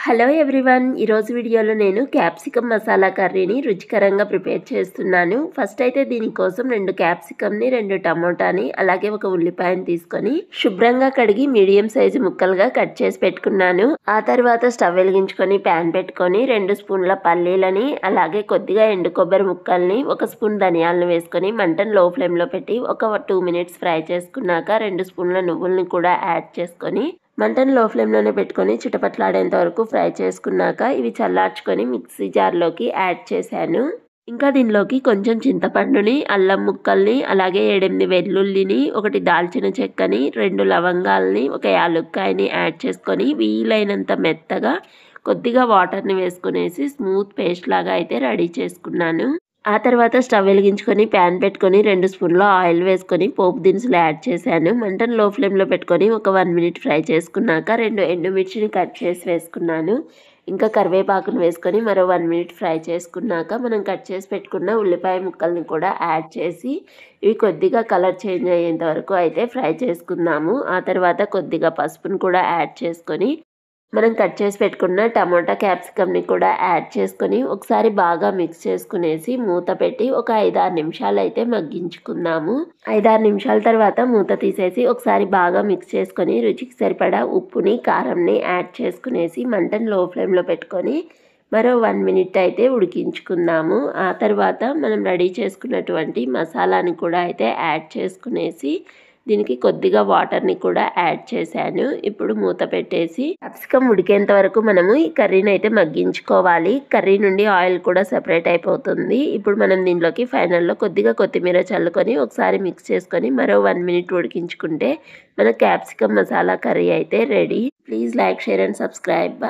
Hello everyone, ఈరోజు వీడియోలో నేను క్యాప్సికమ్ మసాలా కర్రీని రుచికరంగా ప్రిపేర్ చేస్తున్నాను. ఫస్ట్ అయితే దీనికోసం 2 క్యాప్సికమ్ని, 2 టమోటాని, అలాగే ఒక ఉల్లిపాయని తీసుకొని శుభ్రంగా కడిగి మీడియం సైజు ముక్కలుగా కట్ చేసి పెట్టుకున్నాను. ఆ తర్వాత స్టవ్ వెలిగించుకొని ప్యాన్ పెట్టుకొని 2 స్పూన్ల పల్లీలని, అలాగే కొద్దిగా ఎండు కొబ్బరి ముక్కల్ని, 1 స్పూన్ ధనియాలను వేసుకొని మంటను లో ఫ్లేమ్లో పెట్టి ఒక 2 మినిట్స్ ఫ్రై చేసుకున్నాక 2 స్పూన్ల నువ్వుల్ని కూడా యాడ్ చేసుకొని మంటను లో ఫ్లేమ్లోనే పెట్టుకొని చిటపట్లాడేంత వరకు ఫ్రై చేసుకున్నాక ఇవి చల్లార్చుకొని మిక్సీ జార్లోకి యాడ్ చేశాను. ఇంకా దీనిలోకి కొంచెం చింతపండుని, అల్లం ముక్కల్ని, అలాగే 7-8 వెల్లుల్లిని, 1 దాల్చిన చెక్కని, 2 లవంగాల్ని, 1 యాలుక్కాయని యాడ్ చేసుకొని వీలైనంత మెత్తగా కొద్దిగా వాటర్ని వేసుకునేసి స్మూత్ పేస్ట్ లాగా అయితే రెడీ చేసుకున్నాను. ఆ తర్వాత స్టవ్ వెలిగించుకొని ప్యాన్ పెట్టుకొని 2 స్పూన్ల ఆయిల్ వేసుకొని పోపు దినుసులు యాడ్ చేశాను. మంటను లో ఫ్లేమ్లో పెట్టుకొని ఒక 1 మినిట్ ఫ్రై చేసుకున్నాక 2 ఎండుమిర్చిని కట్ చేసి వేసుకున్నాను. ఇంకా కరివేపాకును వేసుకొని మరో 1 మినిట్ ఫ్రై చేసుకున్నాక మనం కట్ చేసి పెట్టుకున్న ఉల్లిపాయ ముక్కల్ని కూడా యాడ్ చేసి ఇవి కొద్దిగా కలర్ చేంజ్ అయ్యేంత వరకు అయితే ఫ్రై చేసుకుందాము. ఆ తర్వాత కొద్దిగా పసుపును కూడా యాడ్ చేసుకొని మనం కట్ చేసి పెట్టుకున్న టమోటా క్యాప్సికమ్ని కూడా యాడ్ చేసుకొని ఒకసారి బాగా మిక్స్ చేసుకునేసి మూత పెట్టి ఒక 5-6 నిమిషాలు అయితే మగ్గించుకుందాము. 5-6 నిమిషాల తర్వాత మూత తీసేసి ఒకసారి బాగా మిక్స్ చేసుకొని రుచికి సరిపడా ఉప్పుని, కారంని యాడ్ చేసుకునేసి మంటను లో ఫ్లేమ్లో పెట్టుకొని మరో 1 మినిట్ అయితే ఉడికించుకుందాము. ఆ తర్వాత మనం రెడీ చేసుకున్నటువంటి మసాలాని కూడా అయితే యాడ్ చేసుకునేసి దీనికి కొద్దిగా వాటర్ని కూడా యాడ్ చేశాను. ఇప్పుడు మూత పెట్టేసి క్యాప్సికమ్ ఉడికేంత వరకు మనము ఈ కర్రీని అయితే మగ్గించుకోవాలి. కర్రీ నుండి ఆయిల్ కూడా సెపరేట్ అయిపోతుంది. ఇప్పుడు మనం దీనిలోకి ఫైనల్లో కొద్దిగా కొత్తిమీర చల్లుకొని ఒకసారి మిక్స్ చేసుకొని మరో 1 మినిట్ ఉడికించుకుంటే మన క్యాప్సికమ్ మసాలా కర్రీ అయితే ready. Please like, share and subscribe.